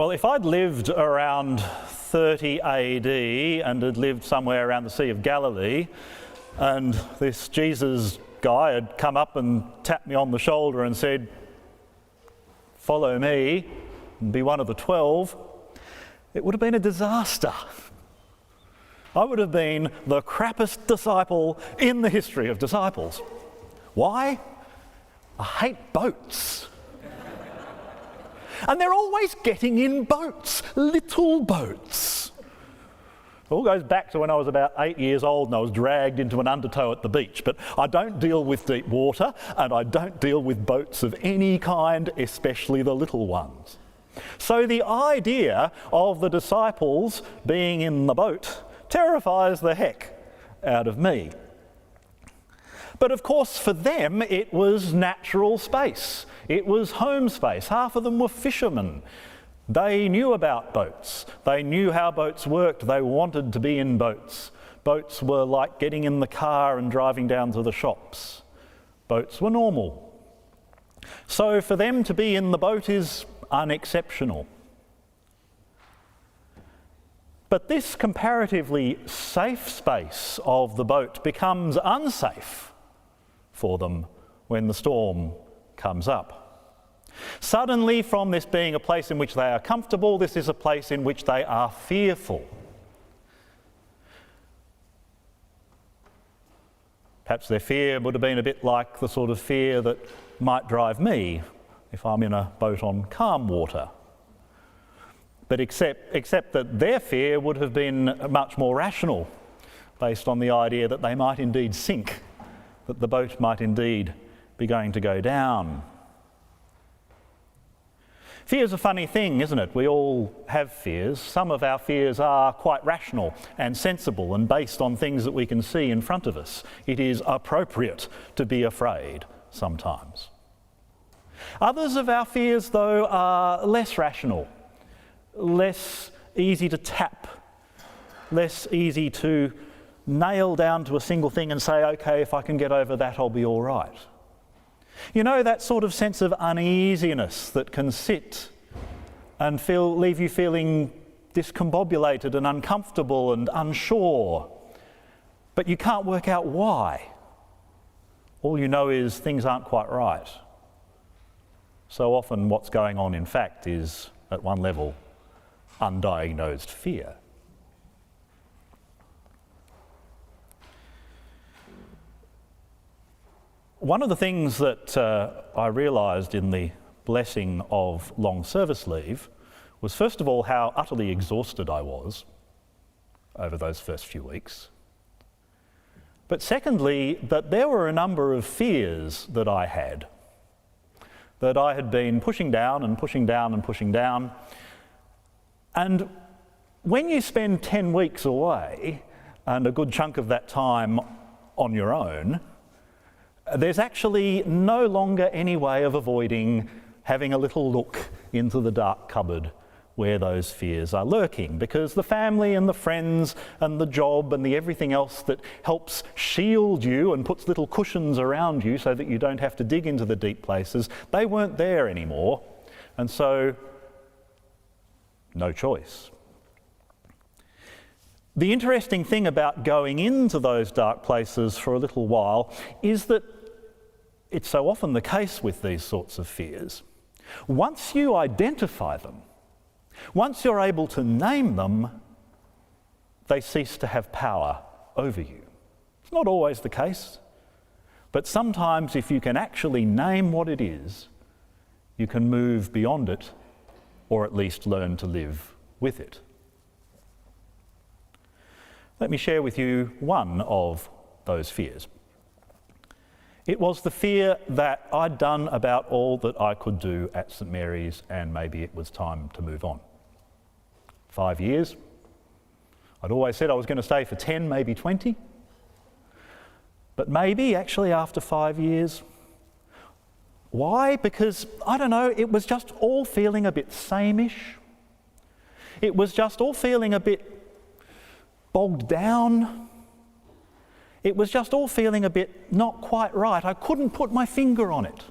Well, if I'd lived around 30 AD and had lived somewhere around the Sea of Galilee, and this Jesus guy had come up and tapped me on the shoulder and said, "Follow me and be one of the 12, it would have been a disaster. I would have been the crappiest disciple in the history of disciples. Why? I hate boats. And they're always getting in boats, little boats. It all goes back to when I was about 8 years old and I was dragged into an undertow at the beach. But I don't deal with deep water and I don't deal with boats of any kind, especially the little ones. So the idea of the disciples being in the boat terrifies the heck out of me. But of course for them it was natural space. It was home space. Half of them were fishermen. They knew about boats. They knew how boats worked. They wanted to be in boats. Boats were like getting in the car and driving down to the shops. Boats were normal. So for them to be in the boat is unexceptional. But this comparatively safe space of the boat becomes unsafe for them when the storm comes up. Suddenly, from this being a place in which they are comfortable, this is a place in which they are fearful. Perhaps their fear would have been a bit like the sort of fear that might drive me if I'm in a boat on calm water. But except that their fear would have been much more rational, based on the idea that they might indeed sink, that the boat might indeed be going to go down. Fear's a funny thing, isn't it? We all have fears. Some of our fears are quite rational and sensible and based on things that we can see in front of us. It is appropriate to be afraid sometimes. Others of our fears, though, are less rational, less easy to tap, less easy to nail down to a single thing and say, okay, if I can get over that, I'll be all right. You know, that sort of sense of uneasiness that can sit and leave you feeling discombobulated and uncomfortable and unsure, but you can't work out why. All you know is things aren't quite right. So often what's going on, in fact, is, at one level, undiagnosed fear. One of the things that I realised in the blessing of long service leave was, first of all, how utterly exhausted I was over those first few weeks. But secondly, that there were a number of fears that I had been pushing down and pushing down and pushing down. And when you spend 10 weeks away, and a good chunk of that time on your own, there's actually no longer any way of avoiding having a little look into the dark cupboard where those fears are lurking, because the family and the friends and the job and the everything else that helps shield you and puts little cushions around you so that you don't have to dig into the deep places, they weren't there anymore, and so no choice. The interesting thing about going into those dark places for a little while is that it's so often the case with these sorts of fears. Once you identify them, once you're able to name them, they cease to have power over you. It's not always the case, but sometimes if you can actually name what it is, you can move beyond it, or at least learn to live with it. Let me share with you one of those fears. It was the fear that I'd done about all that I could do at St Mary's, and maybe it was time to move on. 5 years. I'd always said I was going to stay for 10, maybe 20. But maybe actually after 5 years. Why? Because, I don't know, it was just all feeling a bit sameish. It was just all feeling a bit bogged down. It was just all feeling a bit not quite right. I couldn't put my finger on it.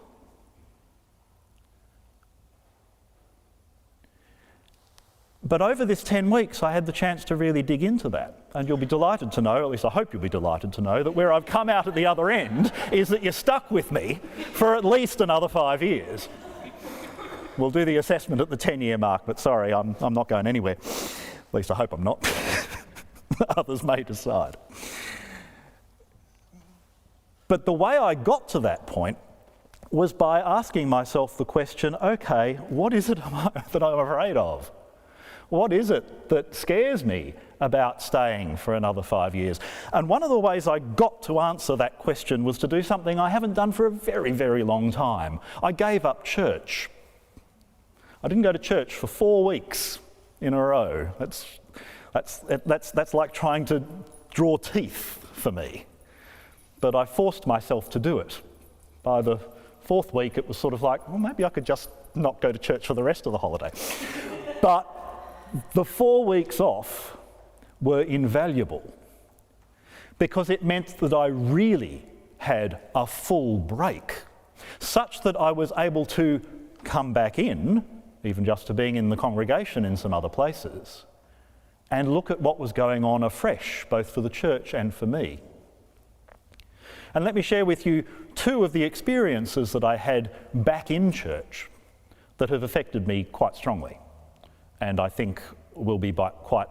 But over this 10 weeks, I had the chance to really dig into that. And you'll be delighted to know, at least I hope you'll be delighted to know, that where I've come out at the other end is that you're stuck with me for at least another 5 years. We'll do the assessment at the 10-year mark, but sorry, I'm not going anywhere. At least I hope I'm not. Others may decide. But the way I got to that point was by asking myself the question, okay, what is it that I'm afraid of? What is it that scares me about staying for another 5 years? And one of the ways I got to answer that question was to do something I haven't done for a very, very long time. I gave up church. I didn't go to church for 4 weeks in a row. That's like trying to draw teeth for me. But I forced myself to do it. By the 4th week, it was sort of like, well, maybe I could just not go to church for the rest of the holiday. But the 4 weeks off were invaluable because it meant that I really had a full break, such that I was able to come back in, even just to being in the congregation in some other places, and look at what was going on afresh, both for the church and for me. And let me share with you 2 of the experiences that I had back in church that have affected me quite strongly, and I think will be quite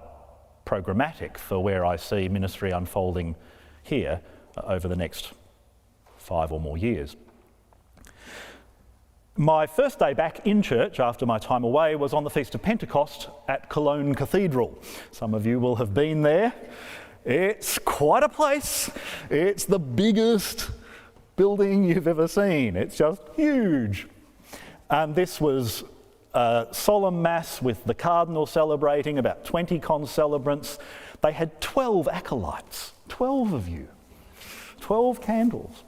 programmatic for where I see ministry unfolding here over the next 5 or more years. My first day back in church after my time away was on the Feast of Pentecost at Cologne Cathedral. Some of you will have been there. It's quite a place. It's the biggest building you've ever seen. It's just huge. And this was a solemn mass with the cardinal celebrating, about 20 concelebrants. They had 12 acolytes, 12 of you, 12 candles.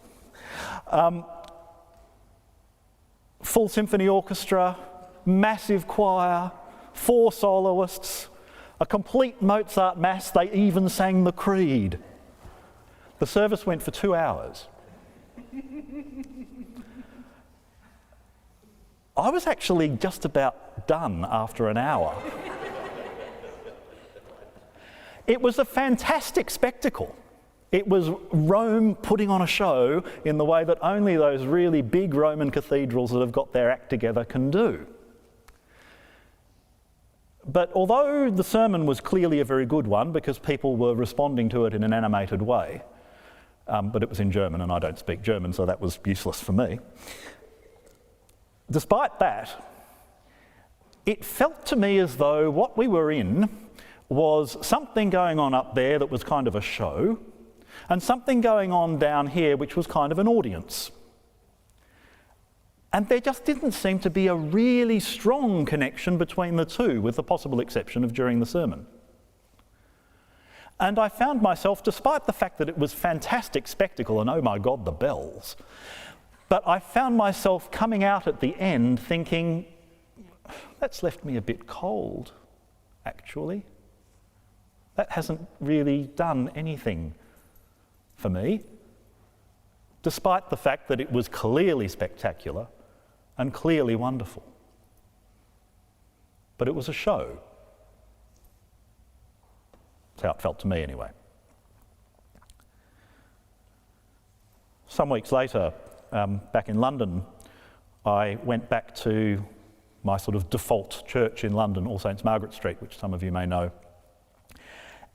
Full symphony orchestra, massive choir, 4 soloists, a complete Mozart mass. They even sang the Creed. The service went for 2 hours. I was actually just about done after an hour. It was a fantastic spectacle. It was Rome putting on a show in the way that only those really big Roman cathedrals that have got their act together can do. But although the sermon was clearly a very good one because people were responding to it in an animated way, but it was in German and I don't speak German, so that was useless for me. Despite that, it felt to me as though what we were in was something going on up there that was kind of a show, and something going on down here which was kind of an audience. And there just didn't seem to be a really strong connection between the two, with the possible exception of during the sermon. And I found myself, despite the fact that it was fantastic spectacle and oh my God, the bells, but I found myself coming out at the end thinking, that's left me a bit cold, actually. That hasn't really done anything for me, despite the fact that it was clearly spectacular and clearly wonderful. But it was a show. That's how it felt to me anyway. Some weeks later, back in London, I went back to my sort of default church in London, All Saints Margaret Street, which some of you may know.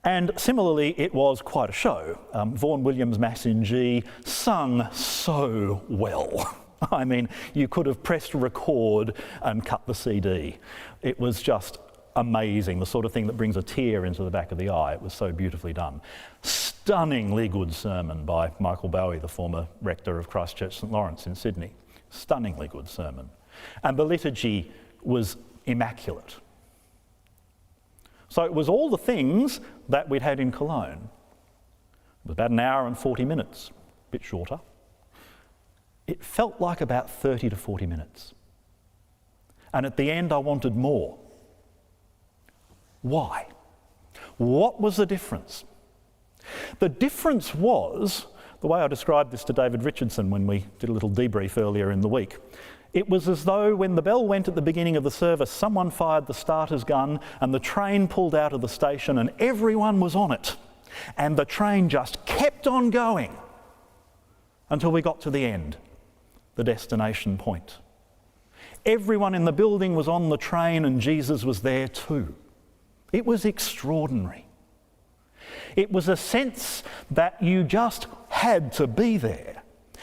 And similarly, it was quite a show. Vaughan Williams' Mass in G, sung so well. I mean, you could have pressed record and cut the CD. It was just amazing, the sort of thing that brings a tear into the back of the eye. It was so beautifully done. Stunningly good sermon by Michael Bowie, the former rector of Christ Church St Lawrence in Sydney. Stunningly good sermon. And the liturgy was immaculate. So it was all the things that we'd had in Cologne. It was about an hour and 40 minutes, a bit shorter. It felt like about 30 to 40 minutes. And at the end I wanted more. Why? What was the difference? The difference was, the way I described this to David Richardson when we did a little debrief earlier in the week, It was as though when the bell went at the beginning of the service, someone fired the starter's gun and the train pulled out of the station and everyone was on it. And the train just kept on going until we got to the end, the destination point. Everyone in the building was on the train and Jesus was there too. It was extraordinary. It was a sense that you just had to be there.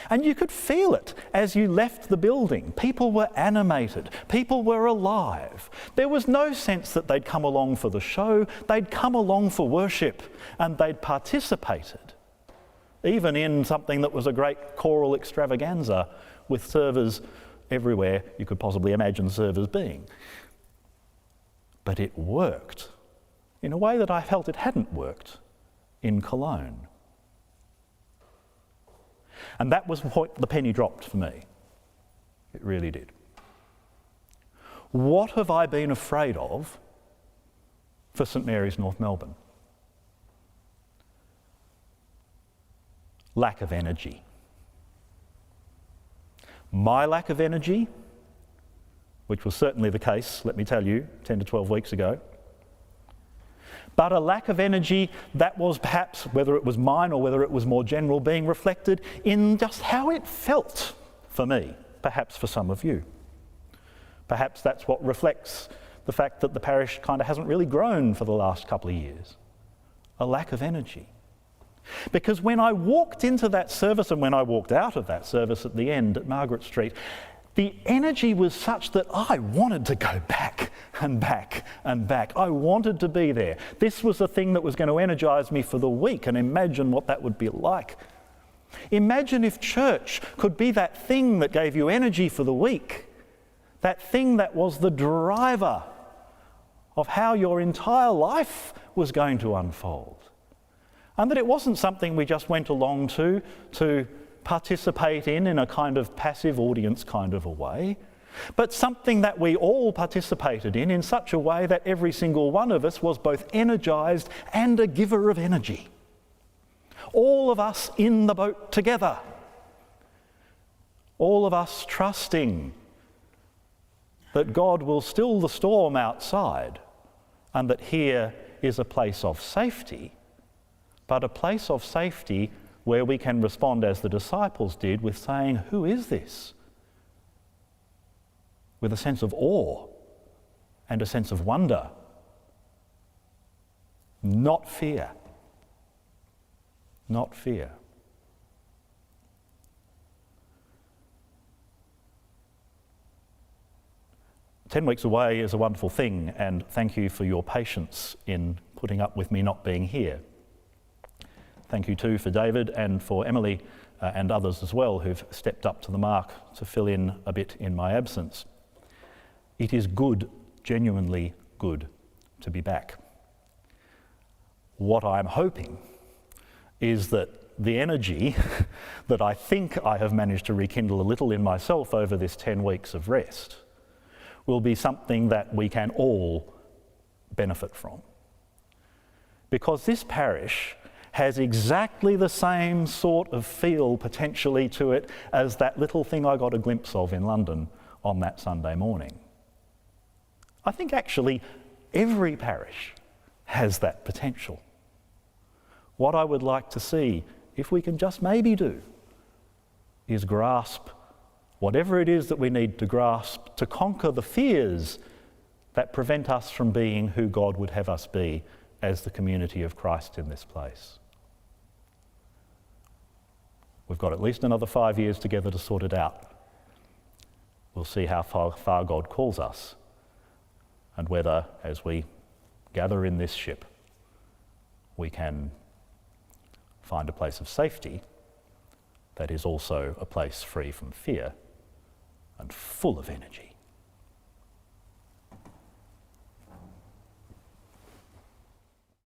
And you could feel it as you left the building. People were animated. People were alive. There was no sense that they'd come along for the show. They'd come along for worship and they'd participated, even in something that was a great choral extravaganza with servers everywhere you could possibly imagine servers being. But it worked in a way that I felt it hadn't worked in Cologne. And that was what the penny dropped for me. It really did. What have I been afraid of for St Mary's North Melbourne? Lack of energy. My lack of energy, which was certainly the case, let me tell you, 10 to 12 weeks ago, but a lack of energy that was perhaps, whether it was mine or whether it was more general, being reflected in just how it felt for me, perhaps for some of you. Perhaps that's what reflects the fact that the parish kind of hasn't really grown for the last couple of years. A lack of energy. Because when I walked into that service and when I walked out of that service at the end at Margaret Street, the energy was such that I wanted to go back and back and back. I wanted to be there. This was the thing that was going to energise me for the week, and imagine what that would be like. Imagine if church could be that thing that gave you energy for the week, that thing that was the driver of how your entire life was going to unfold. And that it wasn't something we just went along to participate in a kind of passive audience kind of a way, but something that we all participated in such a way that every single one of us was both energised and a giver of energy. All of us in the boat together. All of us trusting that God will still the storm outside and that here is a place of safety, but a place of safety where we can respond as the disciples did with saying, "Who is this?" With a sense of awe and a sense of wonder, not fear. Not fear. "10 weeks away is a wonderful thing, and thank you for your patience in putting up with me not being here. Thank you too for David and for Emily and others as well who've stepped up to the mark to fill in a bit in my absence. It is good, genuinely good, to be back. What I'm hoping is that the energy that I think I have managed to rekindle a little in myself over this 10 weeks of rest will be something that we can all benefit from. Because this parish has exactly the same sort of feel potentially to it as that little thing I got a glimpse of in London on that Sunday morning. I think actually every parish has that potential. What I would like to see, if we can just maybe do, is grasp whatever it is that we need to grasp to conquer the fears that prevent us from being who God would have us be as the community of Christ in this place. We've got at least another 5 years together to sort it out. We'll see how far God calls us and whether, as we gather in this ship, we can find a place of safety that is also a place free from fear and full of energy.